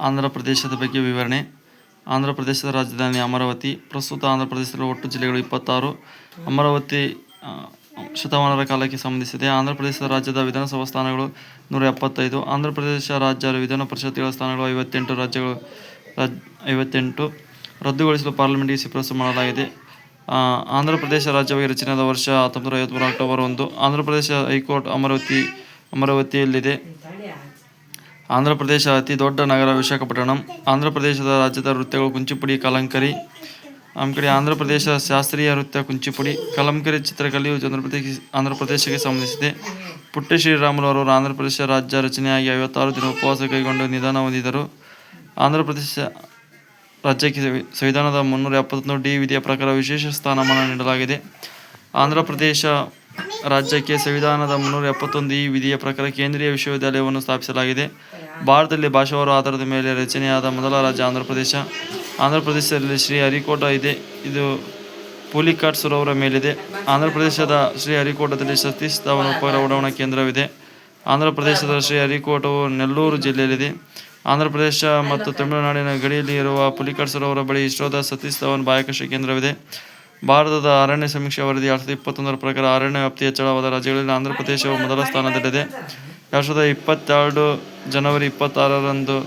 ಆಂಧ್ರ ಪ್ರದೇಶದ ಬಗ್ಗೆ ವಿವರಣೆ. ಆಂಧ್ರ ಪ್ರದೇಶದ ರಾಜಧಾನಿ ಅಮರಾವತಿ. ಪ್ರಸ್ತುತ ಆಂಧ್ರ ಪ್ರದೇಶದ ಒಟ್ಟು ಜಿಲ್ಲೆಗಳು 26. ಅಮರಾವತಿ ಶತಮಾನಗಳ ಕಾಲಕ್ಕೆ ಸಂಬಂಧಿಸಿದೆ. ಆಂಧ್ರ ಪ್ರದೇಶದ ರಾಜ್ಯದ ವಿಧಾನಸಭಾ ಸ್ಥಾನಗಳು 175. ಆಂಧ್ರ ಪ್ರದೇಶ ರಾಜ್ಯ ವಿಧಾನ ಪರಿಷತ್ಗಳ ಸ್ಥಾನಗಳು 58. ರಾಜ್ಯಗಳು 58 ರದ್ದುಗೊಳಿಸಲು ಪಾರ್ಲಿಮೆಂಟ್ಗೆ ಶಿಫಾರಸು ಮಾಡಲಾಗಿದೆ. ಆಂಧ್ರ ಪ್ರದೇಶ ರಾಜ್ಯವಾಗಿ ರಚನೆಯಾದ ವರ್ಷ 1953 ಅಕ್ಟೋಬರ್ 1. ಆಂಧ್ರ ಪ್ರದೇಶ ಹೈಕೋರ್ಟ್ ಅಮರಾವತಿಯಲ್ಲಿದೆ. ಆಂಧ್ರ ಪ್ರದೇಶ ಅತಿ ದೊಡ್ಡ ನಗರ ವಿಶಾಖಪಟ್ಟಣಂ. ಆಂಧ್ರ ಪ್ರದೇಶದ ರಾಜ್ಯದ ನೃತ್ಯಗಳು ಕುಚಿಪುಡಿ, ಕಲಂಕರಿ. ಆಂಧ್ರ ಪ್ರದೇಶ ಶಾಸ್ತ್ರೀಯ ನೃತ್ಯ ಕುಚಿಪುಡಿ. ಕಲಂಕರಿ ಚಿತ್ರಕಲೆಯು ಆಂಧ್ರ ಪ್ರದೇಶಕ್ಕೆ ಸಂಬಂಧಿಸಿದೆ. ಪುಟ್ಟ ಶ್ರೀರಾಮುಲು ಅವರು ಆಂಧ್ರ ಪ್ರದೇಶ ರಾಜ್ಯ ರಚನೆಯಾಗಿ 56 ದಿನ ಉಪವಾಸ ಕೈಗೊಂಡು ನಿಧನ ಹೊಂದಿದರು. ಆಂಧ್ರ ಪ್ರದೇಶ ರಾಜ್ಯಕ್ಕೆ ಸಂವಿಧಾನದ 371 ವಿಧಿಯ ಪ್ರಕಾರ ವಿಶೇಷ ಸ್ಥಾನಮಾನ ನೀಡಲಾಗಿದೆ. ಆಂಧ್ರ ಪ್ರದೇಶ ರಾಜ್ಯಕ್ಕೆ ಸಂವಿಧಾನದ 371 ವಿಧಿಯ ಪ್ರಕಾರ ಕೇಂದ್ರೀಯ ವಿಶ್ವವಿದ್ಯಾಲಯವನ್ನು ಸ್ಥಾಪಿಸಲಾಗಿದೆ. ಭಾರತದಲ್ಲಿ ಭಾಷಾವಾರು ಆಧಾರದ ಮೇಲೆ ರಚನೆಯಾದ ಮೊದಲ ರಾಜ್ಯ ಆಂಧ್ರ ಪ್ರದೇಶ. ಆಂಧ್ರ ಪ್ರದೇಶದಲ್ಲಿ ಶ್ರೀ ಹರಿಕೋಟ ಇದೆ. ಇದು ಪುಲಿಕಾಟ್ ಸರೋವರ ಮೇಲಿದೆ. ಆಂಧ್ರ ಪ್ರದೇಶದ ಶ್ರೀ ಹರಿಕೋಟದಲ್ಲಿ ಸತೀಶ್ ಧವನ್ ಉಪಗ್ರಹ ಉಡಾವಣಾ ಕೇಂದ್ರವಿದೆ. ಆಂಧ್ರ ಪ್ರದೇಶದ ಶ್ರೀ ಹರಿಕೋಟವು ನೆಲ್ಲೂರು ಜಿಲ್ಲೆಯಲ್ಲಿದೆ. ಆಂಧ್ರ ಪ್ರದೇಶ ಮತ್ತು ತಮಿಳುನಾಡಿನ ಗಡಿಯಲ್ಲಿ ಇರುವ ಪುಲಿಕಾಟ್ ಸರೋವರ ಬಳಿ ಇಸ್ರೋದ ಸತೀಶ್ ಧವನ್ ಬಾಹ್ಯಾಕಾಶ ಕೇಂದ್ರವಿದೆ. ಭಾರತದ ಅರಣ್ಯ ಸಮೀಕ್ಷೆ ವರದಿ 2021 ಪ್ರಕಾರ ಅರಣ್ಯ ವ್ಯಾಪ್ತಿ ಹೆಚ್ಚಳವಾದ ರಾಜ್ಯಗಳಲ್ಲಿ ಆಂಧ್ರ ಪ್ರದೇಶವು ಮೊದಲ ಸ್ಥಾನದಲ್ಲಿದೆ. 2022 ಜನವರಿ 26ರಂದು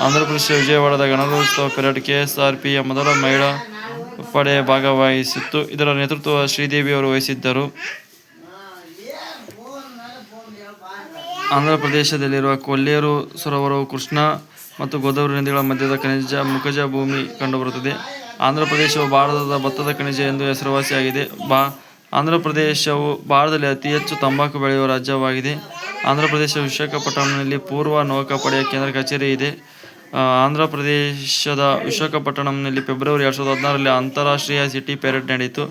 ಆಂಧ್ರ ಪ್ರದೇಶ ವಿಜಯವಾಡದ ಗಣರಾಜ್ಯೋತ್ಸವ ಪೆರೇಡ್ ಕೆಎಸ್ಆರ್ಪಿಯ ಮೊದಲ ಮಹಿಳಾ ಪಡೆ ಭಾಗವಹಿಸಿತ್ತು. ಇದರ ನೇತೃತ್ವ ಶ್ರೀದೇವಿ ಅವರು ವಹಿಸಿದ್ದರು. ಆಂಧ್ರ ಪ್ರದೇಶದಲ್ಲಿರುವ ಕೊಲ್ಲೇರು ಸರೋವರವು ಕೃಷ್ಣಾ ಮತ್ತು ಗೋದಾವರಿ ನದಿಗಳ ಮಧ್ಯದ ಮುಖಜ ಭೂಮಿ ಕಂಡುಬರುತ್ತದೆ. ಆಂಧ್ರ ಪ್ರದೇಶವು ಭಾರತದ ಭತ್ತದ ಖನಿಜ ಎಂದು ಹೆಸರುವಾಸಿಯಾಗಿದೆ. ಆಂಧ್ರ ಪ್ರದೇಶವು ಭಾರತದಲ್ಲಿ ಅತಿ ಹೆಚ್ಚು ತಂಬಾಕು ಬೆಳೆಯುವ ರಾಜ್ಯವಾಗಿದೆ. ಆಂಧ್ರ ಪ್ರದೇಶ ವಿಶಾಖಪಟ್ಟಣಂನಲ್ಲಿ ಪೂರ್ವ ನೌಕಾಪಡೆಯ ಕೇಂದ್ರ ಕಚೇರಿ ಇದೆ. ಆಂಧ್ರ ಪ್ರದೇಶದ ವಿಶಾಖಪಟ್ಟಣಂನಲ್ಲಿ ಫೆಬ್ರವರಿ 2016ರಲ್ಲಿ ಅಂತಾರಾಷ್ಟ್ರೀಯ ಸಿಟಿ ಪೆರೇಡ್ ನಡೆಯಿತು.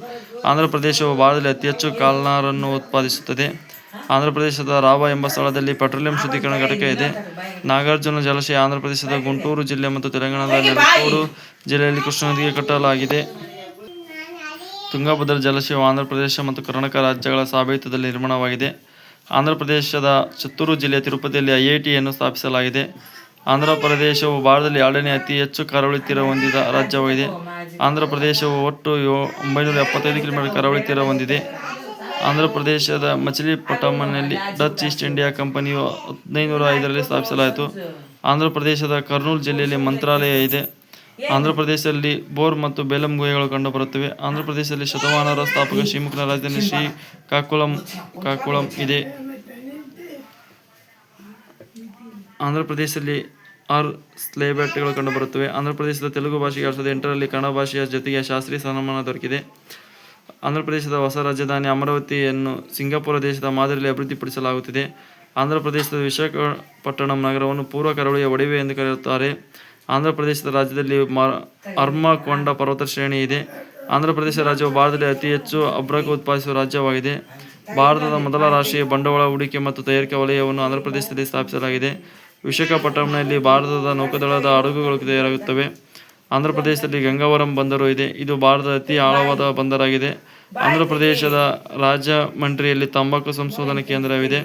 ಆಂಧ್ರ ಪ್ರದೇಶವು ಭಾರತದಲ್ಲಿ ಅತಿ ಹೆಚ್ಚು ಕಾಲ್ನಾರನ್ನು ಉತ್ಪಾದಿಸುತ್ತದೆ. ಆಂಧ್ರ ಪ್ರದೇಶದ ರಾವ ಎಂಬ ಸ್ಥಳದಲ್ಲಿ ಪೆಟ್ರೋಲಿಯಂ ಶುದ್ಧೀಕರಣ ಘಟಕ ಇದೆ. ನಾಗಾರ್ಜುನ ಜಲಾಶಯ ಆಂಧ್ರ ಪ್ರದೇಶದ ಗುಂಟೂರು ಜಿಲ್ಲೆ ಮತ್ತು ತೆಲಂಗಾಣದ ನೆಲಕೋಡು ಜಿಲ್ಲೆಯಲ್ಲಿ ಕೃಷ್ಣಾ ನದಿಗೆ ಕಟ್ಟಲಾಗಿದೆ. ತುಂಗಭದ್ರಾ ಜಲಾಶಯವು ಆಂಧ್ರ ಪ್ರದೇಶ ಮತ್ತು ಕರ್ನಾಟಕ ರಾಜ್ಯಗಳ ಸಾಬಾಯಿತದಲ್ಲಿ ನಿರ್ಮಾಣವಾಗಿದೆ. ಆಂಧ್ರ ಪ್ರದೇಶದ ಚಿತ್ತೂರು ಜಿಲ್ಲೆಯ ತಿರುಪತಿಯಲ್ಲಿ ಐಐಟಿಯನ್ನು ಸ್ಥಾಪಿಸಲಾಗಿದೆ. ಆಂಧ್ರ ಪ್ರದೇಶವು ಭಾರತದಲ್ಲಿ 2ನೇ ಅತಿ ಹೆಚ್ಚು ಕರಾವಳಿ ತೀರ ಹೊಂದಿದ ರಾಜ್ಯವಾಗಿದೆ. ಆಂಧ್ರ ಪ್ರದೇಶವು ಒಟ್ಟು 975 ಕಿಲೋಮೀಟರ್ ಕರಾವಳಿ ತೀರ ಹೊಂದಿದೆ. ಆಂಧ್ರ ಪ್ರದೇಶದ ಮಚಿಲಿಪಟ್ಟಂನಲ್ಲಿ ಡಚ್ ಈಸ್ಟ್ ಇಂಡಿಯಾ ಕಂಪನಿಯು 1505ರಲ್ಲಿ ಸ್ಥಾಪಿಸಲಾಯಿತು. ಆಂಧ್ರ ಪ್ರದೇಶದ ಕರ್ನೂಲ್ ಜಿಲ್ಲೆಯಲ್ಲಿ ಮಂತ್ರಾಲಯ ಇದೆ. ಆಂಧ್ರ ಪ್ರದೇಶದಲ್ಲಿ ಬೋರ್ ಮತ್ತು ಬೇಲಂ ಗುಹೆಗಳು ಕಂಡುಬರುತ್ತವೆ. ಆಂಧ್ರ ಪ್ರದೇಶದಲ್ಲಿ ಶತವಾಹನರ ಸ್ಥಾಪಕ ಶ್ರೀಮುಖನ ರಾಜಧಾನಿ ಶ್ರೀಕಾಕುಳಂ ಇದೆ. ಆಂಧ್ರ ಪ್ರದೇಶದಲ್ಲಿ 6 ಸ್ಲೇಬ್ಯಾಟ್ಗಳು ಕಂಡುಬರುತ್ತವೆ. ಆಂಧ್ರ ಪ್ರದೇಶದ ತೆಲುಗು ಭಾಷೆಗೆ 2008ರಲ್ಲಿ ಕನ್ನಡ ಭಾಷೆಯ ಜೊತೆಗೆ ಶಾಸ್ತ್ರೀಯ ಸ್ಥಾನಮಾನ ದೊರಕಿದೆ. ಆಂಧ್ರ ಪ್ರದೇಶದ ಹೊಸ ರಾಜಧಾನಿ ಅಮರಾವತಿಯನ್ನು ಸಿಂಗಾಪುರ ದೇಶದ ಮಾದರಿಯಲ್ಲಿ ಅಭಿವೃದ್ಧಿಪಡಿಸಲಾಗುತ್ತಿದೆ. ಆಂಧ್ರ ಪ್ರದೇಶದ ವಿಶಾಖಪಟ್ಟಣಂ ನಗರವನ್ನು ಪೂರ್ವ ಕರಾವಳಿಯ ಒಡವೆ ಎಂದು ಕರೆಯುತ್ತಾರೆ. ಆಂಧ್ರ ಪ್ರದೇಶದ ರಾಜ್ಯದಲ್ಲಿ ಅರ್ಮಕೊಂಡ ಪರ್ವತ ಶ್ರೇಣಿ ಇದೆ. ಆಂಧ್ರ ಪ್ರದೇಶ ರಾಜ್ಯವು ಭಾರತದಲ್ಲಿ ಅತಿ ಹೆಚ್ಚು ಅಬ್ರಕ ಉತ್ಪಾದಿಸುವ ರಾಜ್ಯವಾಗಿದೆ. ಭಾರತದ ಮೊದಲ ರಾಷ್ಟ್ರೀಯ ಬಂಡವಾಳ ಹೂಡಿಕೆ ಮತ್ತು ತಯಾರಿಕಾ ವಲಯವನ್ನು ಆಂಧ್ರ ಪ್ರದೇಶದಲ್ಲಿ ಸ್ಥಾಪಿಸಲಾಗಿದೆ. ವಿಶಾಖಪಟ್ಟಣಂನಲ್ಲಿ ಭಾರತದ ನೌಕಾದಳದ ಹಡಗುಗಳು ತಯಾರಾಗುತ್ತವೆ. ಆಂಧ್ರ ಪ್ರದೇಶದಲ್ಲಿ ಗಂಗಾವರಂ ಬಂದರು ಇದೆ. ಇದು ಭಾರತದ ಅತಿ ಆಳವಾದ ಬಂದರಾಗಿದೆ. ಆಂಧ್ರ ಪ್ರದೇಶದ ರಾಜಮಂಡ್ರಿಯಲ್ಲಿ ತಂಬಾಕು ಸಂಶೋಧನಾ ಕೇಂದ್ರವಿದೆ.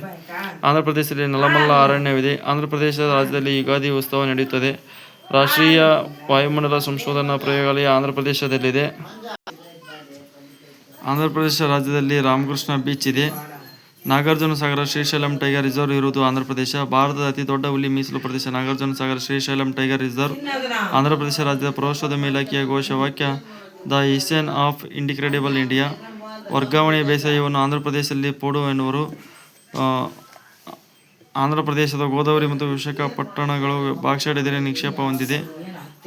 ಆಂಧ್ರ ಪ್ರದೇಶದಲ್ಲಿ ನಲಮಲ್ಲ ಅರಣ್ಯವಿದೆ. ಆಂಧ್ರ ಪ್ರದೇಶದ ರಾಜ್ಯದಲ್ಲಿ ಯುಗಾದಿ ಉತ್ಸವ ನಡೆಯುತ್ತದೆ. ರಾಷ್ಟ್ರೀಯ ವಾಯುಮಂಡಲ ಸಂಶೋಧನಾ ಪ್ರಯೋಗಾಲಯ ಆಂಧ್ರ ಪ್ರದೇಶದಲ್ಲಿದೆ. ಆಂಧ್ರ ಪ್ರದೇಶ ರಾಜ್ಯದಲ್ಲಿ ರಾಮಕೃಷ್ಣ ಬೀಚ್ ಇದೆ. ನಾಗಾರ್ಜುನ ಸಾಗರ ಶ್ರೀಶೈಲಂ ಟೈಗರ್ ರಿಸರ್ವ್ ಇರುವುದು ಆಂಧ್ರ ಪ್ರದೇಶ. ಭಾರತದ ಅತಿ ದೊಡ್ಡ ಹುಲಿ ಮೀಸಲು ಪ್ರದೇಶ ನಾಗಾರ್ಜುನ ಸಾಗರ ಶ್ರೀಶೈಲಂ ಟೈಗರ್ ರಿಸರ್ವ್. ಆಂಧ್ರ ಪ್ರದೇಶ ರಾಜ್ಯದ ಪ್ರವಾಸೋದ್ಯಮ ಇಲಾಖೆಯ ಘೋಷವಾಕ್ಯ ದ ಇಸೇನ್ ಆಫ್ ಇನ್ಕ್ರೆಡಿಬಲ್ ಇಂಡಿಯಾ. ವರ್ಗಾವಣೆ ಬೇಸಾಯವನ್ನು ಆಂಧ್ರ ಪ್ರದೇಶದಲ್ಲಿ ಪೋಡು ಎನ್ನುವರು. ಆಂಧ್ರ ಪ್ರದೇಶದ ಗೋದಾವರಿ ಮತ್ತು ವಿಶಾಖಪಟ್ಟಣಗಳು ಬಾಕ್ಸೈಟ್ ಎದುರೆ ನಿಕ್ಷೇಪ ಹೊಂದಿದೆ.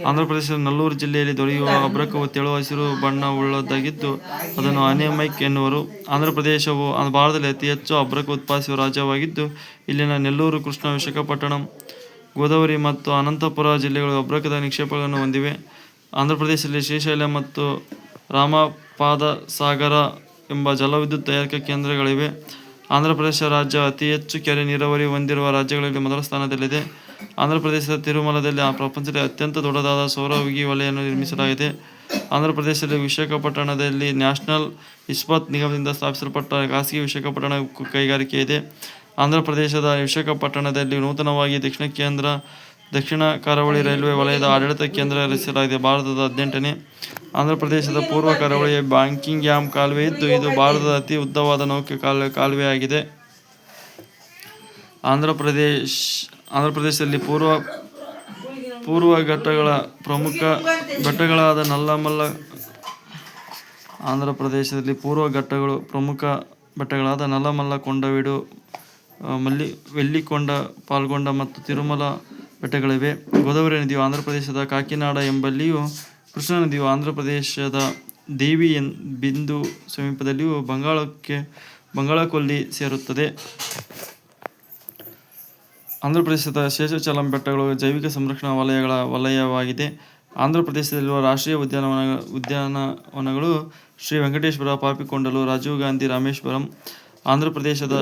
ಆಂಧ್ರ ಪ್ರದೇಶದ ನಲ್ಲೂರು ಜಿಲ್ಲೆಯಲ್ಲಿ ದೊರೆಯುವ ಅಬ್ರಕವು ತೆಳು ಹಸಿರು ಬಣ್ಣ ಉಳ್ಳದ್ದಾಗಿದ್ದು ಅದನ್ನು ಅನೆಮೈಕ್ ಎನ್ನುವರು. ಆಂಧ್ರ ಪ್ರದೇಶವು ಭಾರತದಲ್ಲಿ ಅತಿ ಹೆಚ್ಚು ಅಬ್ರಕ ಉತ್ಪಾದಿಸುವ ರಾಜ್ಯವಾಗಿದ್ದು ಇಲ್ಲಿನ ನೆಲ್ಲೂರು, ಕೃಷ್ಣಾ, ವಿಶಾಖಪಟ್ಟಣಂ, ಗೋದಾವರಿ ಮತ್ತು ಅನಂತಪುರ ಜಿಲ್ಲೆಗಳು ಅಬ್ರಕದ ನಿಕ್ಷೇಪಗಳನ್ನು ಹೊಂದಿವೆ. ಆಂಧ್ರ ಪ್ರದೇಶದಲ್ಲಿ ಶ್ರೀಶೈಲ ಮತ್ತು ರಾಮಪಾದಸಾಗರ ಎಂಬ ಜಲವಿದ್ಯುತ್ ತಯಾರಿಕಾ ಕೇಂದ್ರಗಳಿವೆ. ಆಂಧ್ರ ಪ್ರದೇಶ ರಾಜ್ಯ ಅತಿ ಹೆಚ್ಚು ಕೆರೆ ನೀರಾವರಿ ಹೊಂದಿರುವ ರಾಜ್ಯಗಳಲ್ಲಿ ಮೊದಲ ಸ್ಥಾನದಲ್ಲಿದೆ. ಆಂಧ್ರ ಪ್ರದೇಶದ ತಿರುಮಲದಲ್ಲಿ ಪ್ರಪಂಚದ ಅತ್ಯಂತ ದೊಡ್ಡದಾದ ಸೌರ ಉಗಿ-ವಲಯವನ್ನು ನಿರ್ಮಿಸಲಾಗಿದೆ. ಆಂಧ್ರ ಪ್ರದೇಶದಲ್ಲಿ ವಿಶಾಖಪಟ್ಟಣದಲ್ಲಿ ನ್ಯಾಷನಲ್ ಇಸ್ಪಾತ್ ನಿಗಮದಿಂದ ಸ್ಥಾಪಿಸಲ್ಪಟ್ಟ ಖಾಸಗಿ ವಿಶಾಖಪಟ್ಟಣ ಉಕ್ಕು ಕೈಗಾರಿಕೆ ಇದೆ. ಆಂಧ್ರ ಪ್ರದೇಶದ ವಿಶಾಖಪಟ್ಟಣದಲ್ಲಿ ನೂತನವಾಗಿ ದಕ್ಷಿಣ ಕೇಂದ್ರ ದಕ್ಷಿಣ ಕರಾವಳಿ ರೈಲ್ವೆ ವಲಯದ ಆಡಳಿತ ಕೇಂದ್ರ ರಚಿಸಲಾಗಿದೆ. ಭಾರತದ 18ನೇ ಆಂಧ್ರ ಪ್ರದೇಶದ ಪೂರ್ವ ಕರಾವಳಿಯ ಬಕಿಂಗ್ಹ್ಯಾಮ್ ಕಾಲುವೆ ಇದ್ದು, ಇದು ಭಾರತದ ಅತಿ ಉದ್ದವಾದ ನೌಕೆ ಕಾಲುವೆಯಾಗಿದೆ. ಆಂಧ್ರ ಪ್ರದೇಶದಲ್ಲಿ ಪೂರ್ವ ಘಟ್ಟಗಳ ಪ್ರಮುಖ ಬೆಟ್ಟಗಳಾದ ನಲ್ಲಮಲ್ಲ, ಕೊಂಡವೀಡು, ವೆಲ್ಲಿಕೊಂಡ, ಪಾಲ್ಗೊಂಡ ಮತ್ತು ತಿರುಮಲ ಬೆಟ್ಟಗಳಿವೆ. ಗೋದಾವರಿ ನದಿಯು ಆಂಧ್ರ ಪ್ರದೇಶದ ಕಾಕಿನಾಡ ಎಂಬಲ್ಲಿಯೂ, ಕೃಷ್ಣಾ ನದಿಯು ಆಂಧ್ರ ಪ್ರದೇಶದ ದೇವಿ ಬಿಂದು ಸಮೀಪದಲ್ಲಿಯೂ ಬಂಗಾಳಕೊಲ್ಲಿ ಸೇರುತ್ತದೆ. ಆಂಧ್ರ ಪ್ರದೇಶದ ಶೇಷಾಚಲಂ ಬೆಟ್ಟಗಳು ಜೈವಿಕ ಸಂರಕ್ಷಣಾ ವಲಯವಾಗಿದೆ. ಆಂಧ್ರ ಪ್ರದೇಶದಲ್ಲಿರುವ ರಾಷ್ಟ್ರೀಯ ಉದ್ಯಾನವನಗಳು ಶ್ರೀ ವೆಂಕಟೇಶ್ವರ, ಪಾಪಿಕೊಂಡಲು, ರಾಜೀವ್ ಗಾಂಧಿ, ರಾಮೇಶ್ವರಂ. ಆಂಧ್ರ ಪ್ರದೇಶದ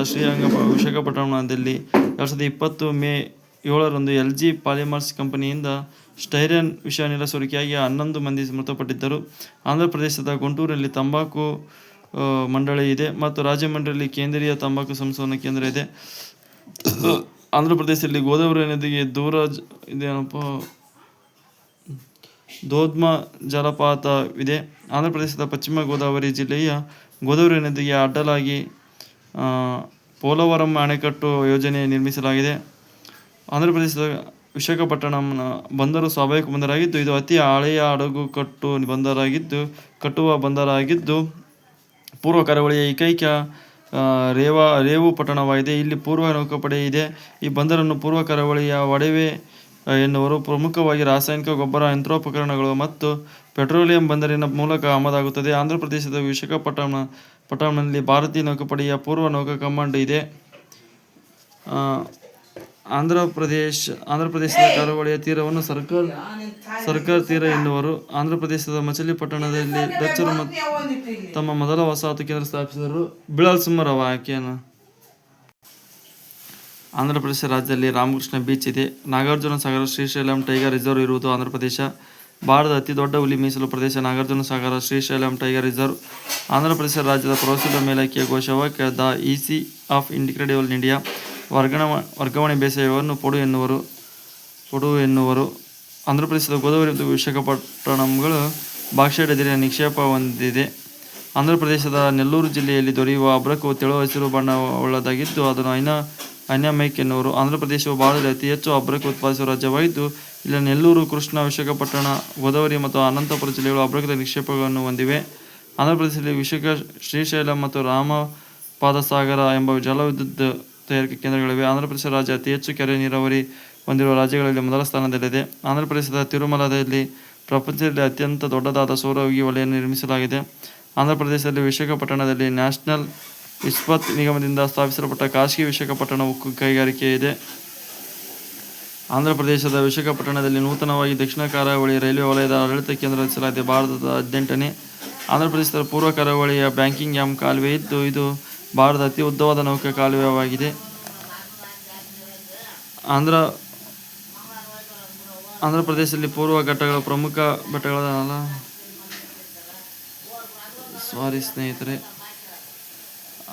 ವಿಶಾಖಪಟ್ಟಣಂನಲ್ಲಿ 2020 ಮೇ 7ರಂದು LG ಪಾಲಿಮರ್ಸ್ ಕಂಪನಿಯಿಂದ ಸ್ಟೈರಿನ್ ವಿಷಾನಿಲ ಸೋರಿಕೆಯಾಗಿ 11 ಮಂದಿ ಮೃತಪಟ್ಟಿದ್ದರು. ಆಂಧ್ರ ಪ್ರದೇಶದ ಗುಂಟೂರಿನಲ್ಲಿ ತಂಬಾಕು ಮಂಡಳಿ ಇದೆ ಮತ್ತು ರಾಜಮಂಡ್ರಿಯಲ್ಲಿ ಕೇಂದ್ರೀಯ ತಂಬಾಕು ಸಂಶೋಧನಾ ಕೇಂದ್ರ ಇದೆ. ಆಂಧ್ರ ಪ್ರದೇಶದಲ್ಲಿ ಗೋದಾವರಿ ನದಿಗೆ ಧೋಧ್ಮ ಜಲಪಾತವಿದೆ. ಆಂಧ್ರ ಪ್ರದೇಶದ ಪಶ್ಚಿಮ ಗೋದಾವರಿ ಜಿಲ್ಲೆಯ ಗೋದಾವರಿ ನದಿಗೆ ಅಡ್ಡಲಾಗಿ ಪೋಲವರಂ ಅಣೆಕಟ್ಟು ಯೋಜನೆ ನಿರ್ಮಿಸಲಾಗಿದೆ. ಆಂಧ್ರ ಪ್ರದೇಶದ ವಿಶಾಖಪಟ್ಟಣಂ ಬಂದರು ಸ್ವಾಭಾವಿಕ ಬಂದರಾಗಿದ್ದು, ಇದು ಅತಿ ಹಳೆಯ ಹಡಗು ಕಟ್ಟುವ ಬಂದರಾಗಿದ್ದು, ಪೂರ್ವ ಕರಾವಳಿಯ ಏಕೈಕ ರೇವು ಪಟ್ಟಣವಾಗಿದೆ. ಇಲ್ಲಿ ಪೂರ್ವ ನೌಕಾಪಡೆ ಇದೆ. ಈ ಬಂದರನ್ನು ಪೂರ್ವ ಕರಾವಳಿಯ ಒಡವೆ ಎನ್ನುವರು. ಪ್ರಮುಖವಾಗಿ ರಾಸಾಯನಿಕ ಗೊಬ್ಬರ, ಯಂತ್ರೋಪಕರಣಗಳು ಮತ್ತು ಪೆಟ್ರೋಲಿಯಂ ಬಂದರಿನ ಮೂಲಕ ಆಮದಾಗುತ್ತದೆ. ಆಂಧ್ರ ಪ್ರದೇಶದ ವಿಶಾಖಪಟ್ಟಣಂನಲ್ಲಿ ಭಾರತೀಯ ನೌಕಾಪಡೆಯ ಪೂರ್ವ ನೌಕಾ ಕಮಾಂಡ್ ಇದೆ. ಆಂಧ್ರ ಪ್ರದೇಶದ ಕರಾವಳಿಯ ತೀರವನ್ನು ಸರ್ಕಾರ್ ತೀರ ಎನ್ನುವರು. ಆಂಧ್ರ ಪ್ರದೇಶದ ಮಚಿಲಿಪಟ್ಟಣದಲ್ಲಿ ಡಚ್ಚರು ತಮ್ಮ ಮೊದಲ ವಸಾಹತು ಕೇಂದ್ರ ಸ್ಥಾಪಿಸಿದರು. ಆಂಧ್ರ ಪ್ರದೇಶ ರಾಜ್ಯದಲ್ಲಿ ರಾಮಕೃಷ್ಣ ಬೀಚ್ ಇದೆ. ನಾಗಾರ್ಜುನ ಸಾಗರ ಶ್ರೀಶೈಲಂ ಟೈಗರ್ ರಿಸರ್ವ್ ಇರುವುದು ಆಂಧ್ರ ಪ್ರದೇಶ. ಭಾರತದ ಅತಿ ದೊಡ್ಡ ಹುಲಿ ಮೀಸಲು ಪ್ರದೇಶ ನಾಗಾರ್ಜುನ ಸಾಗರ ಶ್ರೀಶೈಲಂ ಟೈಗರ್ ರಿಸರ್ವ್. ಆಂಧ್ರ ಪ್ರದೇಶ ರಾಜ್ಯದ ಪ್ರವಾಸೋದ್ಯಮ ಇಲಾಖೆಯ ಘೋಷವಾಕ್ಯ ದ ಈಸಿ ಆಫ್ ಇನ್ಕ್ರೆಡಿಬಲ್ ಇಂಡಿಯಾ. ವರ್ಗಾವಣೆ ಬೇಸಾಯವನ್ನು ಪೊಡು ಎನ್ನುವರು. ಆಂಧ್ರ ಪ್ರದೇಶದ ಗೋದಾವರಿ ಮತ್ತು ವಿಶಾಖಪಟ್ಟಣಂಗಳು ಬಾಕ್ಸೈಟ್ ಅದಿರಿನ ನಿಕ್ಷೇಪ ಹೊಂದಿದೆ. ಆಂಧ್ರ ಪ್ರದೇಶದ ನೆಲ್ಲೂರು ಜಿಲ್ಲೆಯಲ್ಲಿ ದೊರೆಯುವ ಅಬ್ರಕು ತೆಳು ಹಸಿರು ಬಣ್ಣವುಳ್ಳದಾಗಿದ್ದು, ಅದನ್ನು ಅನ್ಯಮೈಕ್ ಎನ್ನುವರು. ಆಂಧ್ರ ಪ್ರದೇಶವು ಭಾರತದಲ್ಲಿ ಅತಿ ಹೆಚ್ಚು ಅಬ್ರಕು ಉತ್ಪಾದಿಸುವ ರಾಜ್ಯವಾಗಿದ್ದು, ಇಲ್ಲಿ ನೆಲ್ಲೂರು, ಕೃಷ್ಣಾ, ವಿಶಾಖಪಟ್ಟಣ, ಗೋದಾವರಿ ಮತ್ತು ಅನಂತಪುರ ಜಿಲ್ಲೆಗಳು ಅಬ್ರಕದ ನಿಕ್ಷೇಪಗಳನ್ನು ಹೊಂದಿವೆ. ಆಂಧ್ರ ಪ್ರದೇಶದಲ್ಲಿ ಶ್ರೀಶೈಲಂ ಮತ್ತು ರಾಮಪಾದಸಾಗರ ಎಂಬ ಜಲವಿದ್ಯುತ್ ತಯಾರಿಕಾ ಕೇಂದ್ರಗಳಿವೆ. ಆಂಧ್ರ ಪ್ರದೇಶ ರಾಜ್ಯ ಅತಿ ಹೆಚ್ಚು ಕೆರೆ ನೀರಾವರಿ ಹೊಂದಿರುವ ರಾಜ್ಯಗಳಲ್ಲಿ ಮೊದಲ ಸ್ಥಾನದಲ್ಲಿದೆ. ಆಂಧ್ರ ಪ್ರದೇಶದ ತಿರುಮಲದಲ್ಲಿ ಪ್ರಪಂಚದಲ್ಲಿ ಅತ್ಯಂತ ದೊಡ್ಡದಾದ ಸೌರ ವಲಯವನ್ನು ನಿರ್ಮಿಸಲಾಗಿದೆ. ಆಂಧ್ರ ಪ್ರದೇಶದಲ್ಲಿ ವಿಶಾಖಪಟ್ಟಣದಲ್ಲಿ ನ್ಯಾಷನಲ್ ಇಸ್ಪಾತ್ ನಿಗಮದಿಂದ ಸ್ಥಾಪಿಸಲ್ಪಟ್ಟ ಖಾಸಗಿ ವಿಶಾಖಪಟ್ಟಣ ಉಕ್ಕು ಕೈಗಾರಿಕೆ ಇದೆ. ಆಂಧ್ರ ಪ್ರದೇಶದ ವಿಶಾಖಪಟ್ಟಣದಲ್ಲಿ ನೂತನವಾಗಿ ದಕ್ಷಿಣ ಕರಾವಳಿ ರೈಲ್ವೆ ವಲಯದ ಆಡಳಿತ ಕೇಂದ್ರ ರಚಿಸಲಾಗಿದೆ. ಭಾರತದ 18ನೇ ಆಂಧ್ರ ಪ್ರದೇಶದ ಪೂರ್ವ ಕರಾವಳಿಯ ಬಕಿಂಗ್ಹ್ಯಾಮ್ ಕಾಲುವೆ ಇದ್ದು, ಇದು ಭಾರತದ ಅತಿ ಉದ್ದವಾದ ನೌಕಾ ಕಾಲುವೆಯಾಗಿದೆ. ಆಂಧ್ರ ಪ್ರದೇಶದಲ್ಲಿ ಪೂರ್ವ ಘಟ್ಟಗಳ ಪ್ರಮುಖ ಬೆಟ್ಟಗಳಾದ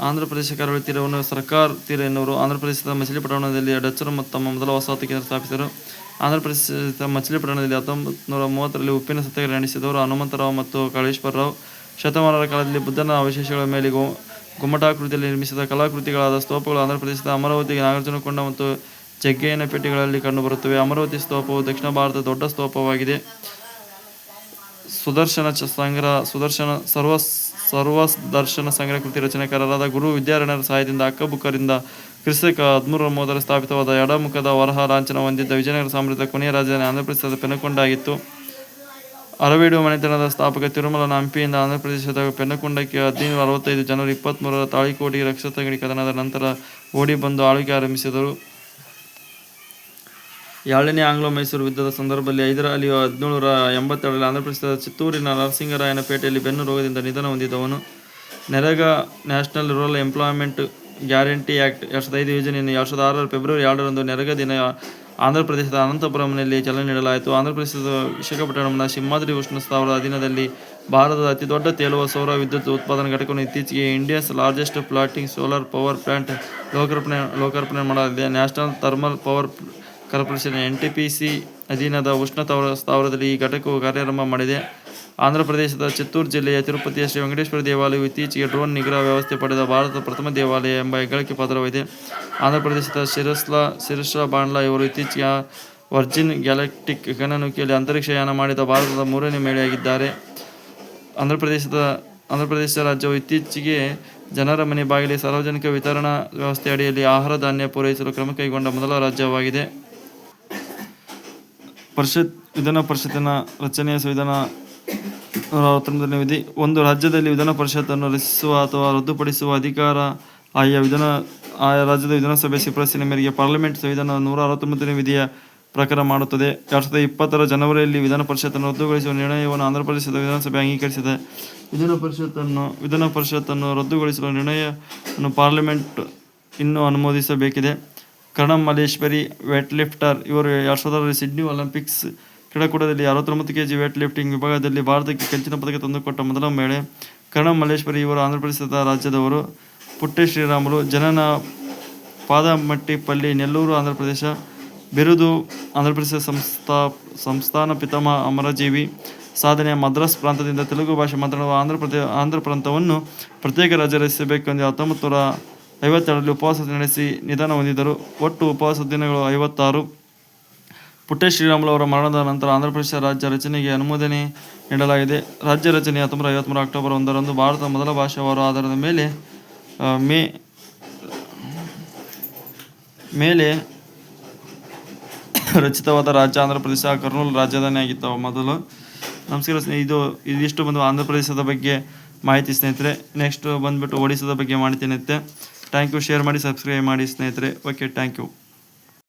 ಆಂಧ್ರ ಪ್ರದೇಶ ಕರಾವಳಿ ತೀರವನ್ನು ಸರ್ಕಾರ್ ತೀರ ಎನ್ನುವರು. ಆಂಧ್ರ ಪ್ರದೇಶದ ಮಚಿಲಿಪಟ್ಟಣದಲ್ಲಿ ಡಚ್ಚರು ತಮ್ಮ ಮೊದಲ ವಸಾಹತು ಕೇಂದ್ರ ಸ್ಥಾಪಿಸಿದರು. ಆಂಧ್ರ ಪ್ರದೇಶದ ಮಚಿಲಿಪಟ್ಟಣದಲ್ಲಿ 1930ರಲ್ಲಿ ಉಪ್ಪಿನ ಸತ್ಯಾಗ್ರಹ ನಡೆಸಿದವರು ಹನುಮಂತರಾವ್ ಮತ್ತು ಕಾಳೇಶ್ವರರಾವ್. ಶತಮಾನಗಳ ಕಾಲದಲ್ಲಿ ಬುದ್ಧನ ಅವಶೇಷಗಳ ಮೇಲೆ ಗುಮ್ಮಟಾಕೃತಿಯಲ್ಲಿ ನಿರ್ಮಿಸಿದ ಕಲಾಕೃತಿಗಳಾದ ಸ್ತೂಪಗಳು ಆಂಧ್ರ ಪ್ರದೇಶದ ಅಮರಾವತಿ, ನಾಗಾರ್ಜುನಕೊಂಡ ಮತ್ತು ಜಗ್ಗಯ್ಯನಪೇಟೆಗಳಲ್ಲಿ ಕಂಡುಬರುತ್ತವೆ. ಅಮರಾವತಿ ಸ್ತೂಪವು ದಕ್ಷಿಣ ಭಾರತದ ದೊಡ್ಡ ಸ್ತೂಪವಾಗಿದೆ. ಸರ್ವದರ್ಶನ ಸಂಗ್ರಹ ಕೃತಿ ರಚನೆಕಾರರಾದ ಗುರು ವಿದ್ಯಾರಣ್ಯರ ಸಹಾಯದಿಂದ ಅಕ್ಕಬುಕ್ಕರಿಂದ ಕ್ರಿಸ್ತ 1330ರಲ್ಲಿ ಸ್ಥಾಪಿತವಾದ ಎಡಮುಖದ ವರಹ ಲಾಂಛನ ಹೊಂದಿದ್ದ ವಿಜಯನಗರ ಸಾಮ್ರಾಜ್ಯದ ಕೊನೆಯ ರಾಜಧಾನಿ ಆಂಧ್ರ ಪ್ರದೇಶದ ಪೆನ್ನಕೊಂಡ ಆಗಿತ್ತು. ಅರವೀಡು ಮನೆತನದ ಸ್ಥಾಪಕ ತಿರುಮಲನ ಹಂಪಿಯಿಂದ ಆಂಧ್ರ ಪ್ರದೇಶದ ಪೆನ್ನಕೊಂಡಕ್ಕೆ 1565 ಜನವರಿ 23ರ ತಾಳಿಕೋಟಿ ರಕ್ಷತಗಡಿ ಕದನದ ನಂತರ ಓಡಿ ಬಂದು ಆಳ್ವಿಕೆ ಆರಂಭಿಸಿದರು. 2ನೇ ಆಂಗ್ಲೋ-ಮೈಸೂರು ಯುದ್ಧದ ಸಂದರ್ಭದಲ್ಲಿ ಹೈದರ್ ಅಲಿಯು 1782ರಲ್ಲಿ ಆಂಧ್ರ ಪ್ರದೇಶದ ಚಿತ್ತೂರಿನ ನರಸಿಂಗರಾಯನಪೇಟೆಯಲ್ಲಿ ಬೆನ್ನು ರೋಗದಿಂದ ನಿಧನ ಹೊಂದಿದವನು. NREGA national rural employment guarantee act 2005 ಯೋಜನೆಯನ್ನು 2006ರ ಫೆಬ್ರವರಿ 2ರಂದು ನರೇಗಾ ದಿನ ಆಂಧ್ರ ಪ್ರದೇಶದ ಅನಂತಪುರಂನಲ್ಲಿ ಚಾಲನೆ ನೀಡಲಾಯಿತು. ಆಂಧ್ರ ಪ್ರದೇಶದ ವಿಶಾಖಪಟ್ಟಣಂನ ಸಿಂಹಾದ್ರಿ ಉಷ್ಣ ಸ್ಥಾವರದ ಅಧೀನದಲ್ಲಿ ಭಾರತದ ಅತಿದೊಡ್ಡ ತೇಲುವ ಸೌರ ವಿದ್ಯುತ್ ಉತ್ಪಾದನಾ ಘಟಕವನ್ನು ಇತ್ತೀಚೆಗೆ India's largest floating solar power plant ಲೋಕಾರ್ಪಣೆ ಮಾಡಲಾಗಿದೆ. National thermal power corporation NTPC ಅಧೀನದ ಉಷ್ಣ ಸ್ಥಾವರದಲ್ಲಿ ಈ ಘಟಕವು ಕಾರ್ಯಾರಂಭ ಮಾಡಿದೆ. ಆಂಧ್ರಪ್ರದೇಶದ ಚಿತ್ತೂರು ಜಿಲ್ಲೆಯ ತಿರುಪತಿಯ ಶ್ರೀ ವೆಂಕಟೇಶ್ವರ ದೇವಾಲಯವು ಇತ್ತೀಚೆಗೆ ಡ್ರೋನ್ ನಿಗ್ರಹ ವ್ಯವಸ್ಥೆ ಪಡೆದ ಭಾರತದ ಪ್ರಥಮ ದೇವಾಲಯ ಎಂಬ ಹೆಗ್ಗಳಿಕೆ ಪಾತ್ರವಾಗಿದೆ. ಆಂಧ್ರಪ್ರದೇಶದ ಶಿರಸ್ಲಾ ಬಾಂಡ್ಲಾ ಇವರು ಇತ್ತೀಚೆಗೆ ವರ್ಜಿನ್ ಗ್ಯಾಲಕ್ಟಿಕ್ ಗಗನನೌಕೆಯಲ್ಲಿ ಅಂತರಿಕ್ಷಯಾನ ಮಾಡಿದ ಭಾರತದ 3ನೇ ಮಹಿಳೆಯಾಗಿದ್ದಾರೆ. ಆಂಧ್ರಪ್ರದೇಶ ರಾಜ್ಯವು ಇತ್ತೀಚೆಗೆ ಜನರ ಮನೆ ಬಾಗಿಲಿಗೆ ಸಾರ್ವಜನಿಕ ವಿತರಣಾ ವ್ಯವಸ್ಥೆ ಅಡಿಯಲ್ಲಿ ಆಹಾರ ಧಾನ್ಯ ಪೂರೈಸಲು ಕ್ರಮ ಕೈಗೊಂಡ ಮೊದಲ ರಾಜ್ಯವಾಗಿದೆ. ವಿಧಾನ ಪರಿಷತ್ತಿನ ರಚನೆಯ ಸಂವಿಧಾನ 169ನೇ ವಿಧಿ. ಒಂದು ರಾಜ್ಯದಲ್ಲಿ ವಿಧಾನ ಪರಿಷತ್ತನ್ನು ರಚಿಸುವ ಅಥವಾ ರದ್ದುಪಡಿಸುವ ಅಧಿಕಾರ ಆಯಾ ರಾಜ್ಯದ ವಿಧಾನಸಭೆ ಶಿಫಾರಸಿನ ಮೇರೆಗೆ ಪಾರ್ಲಿಮೆಂಟ್ ಸಂವಿಧಾನದ 169ನೇ ವಿಧಿಯ ಪ್ರಕಾರ ಮಾಡುತ್ತದೆ. 2020 ಜನವರಿಯಲ್ಲಿ ವಿಧಾನ ಪರಿಷತ್ತನ್ನು ರದ್ದುಗೊಳಿಸುವ ನಿರ್ಣಯವನ್ನು ಆಂಧ್ರಪ್ರದೇಶದ ವಿಧಾನಸಭೆ ಅಂಗೀಕರಿಸಿದೆ. ವಿಧಾನ ಪರಿಷತ್ತನ್ನು ರದ್ದುಗೊಳಿಸುವ ನಿರ್ಣಯವನ್ನು ಪಾರ್ಲಿಮೆಂಟ್ ಇನ್ನೂ ಅನುಮೋದಿಸಬೇಕಿದೆ. ಕರ್ಣಂ ಮಲ್ಲೇಶ್ವರಿ ವೇಟ್ಲಿಫ್ಟರ್ ಇವರು 2010 ಸಿಡ್ನಿ ಒಲಿಂಪಿಕ್ಸ್ ಕ್ರೀಡಾಕೂಟದಲ್ಲಿ 69 kg ವೇಟ್ ಲಿಫ್ಟಿಂಗ್ ವಿಭಾಗದಲ್ಲಿ ಭಾರತಕ್ಕೆ ಕಂಚಿನ ಪದಕ ತಂದುಕೊಟ್ಟ ಮೊದಲ ಮಹಿಳೆ. ಕರ್ಣಂ ಮಲ್ಲೇಶ್ವರಿ ಇವರು ಆಂಧ್ರಪ್ರದೇಶದ ರಾಜ್ಯದವರು. ಪುಟ್ಟೆ ಶ್ರೀರಾಮುಲು ಜನನ ಪಾದಮಟ್ಟಿಪಲ್ಲಿ, ನೆಲ್ಲೂರು, ಆಂಧ್ರಪ್ರದೇಶ. ಬಿರುದು ಆಂಧ್ರಪ್ರದೇಶ ಸಂಸ್ಥಾನ ಪಿತಾಮಹ ಅಮರಜೀವಿ. ಸಾಧನೆ ಮದ್ರಾಸ್ ಪ್ರಾಂತದಿಂದ ತೆಲುಗು ಭಾಷೆ ಮಾತನಾಡುವ ಆಂಧ್ರ ಪ್ರಾಂತವನ್ನು ಪ್ರತ್ಯೇಕ ರಾಜ್ಯ ರಚಿಸಬೇಕೆಂದು 1952ರಲ್ಲಿ ಉಪವಾಸ ನಡೆಸಿ ನಿಧನ ಹೊಂದಿದರು. ಒಟ್ಟು ಉಪವಾಸ ದಿನಗಳು 56. ಪುಟ್ಟೆ ಶ್ರೀರಾಮುಲು ಅವರ ಮರಣದ ನಂತರ ಆಂಧ್ರಪ್ರದೇಶ ರಾಜ್ಯ ರಚನೆಗೆ ಅನುಮೋದನೆ ನೀಡಲಾಗಿದೆ. ರಾಜ್ಯ ರಚನೆ 1953 ಅಕ್ಟೋಬರ್ 1ರಂದು ಭಾರತದ ಮೊದಲ ಭಾಷಾವಾರು ಆಧಾರದ ಮೇಲೆ ರಚಿತವಾದ ರಾಜ್ಯ ಆಂಧ್ರಪ್ರದೇಶ. ಕರ್ನೂಲ್ ರಾಜಧಾನಿಯಾಗಿತ್ತು ಮೊದಲು. ನಮಸ್ಕಾರ ಇದಿಷ್ಟು ಬಂದು ಆಂಧ್ರಪ್ರದೇಶದ ಬಗ್ಗೆ ಮಾಹಿತಿ ಸ್ನೇಹಿತರೆ. ನೆಕ್ಸ್ಟ್ ಬಂದುಬಿಟ್ಟು ಒಡಿಸ್ಸಾದ ಬಗ್ಗೆ ಮಾಹಿತಿ ಇರುತ್ತೆ. Thank you. ಶೇರ್ ಮಾಡಿ, ಸಬ್ಸ್ಕ್ರೈಬ್ ಮಾಡಿ ಸ್ನೇಹಿತರೆ. Okay, thank you.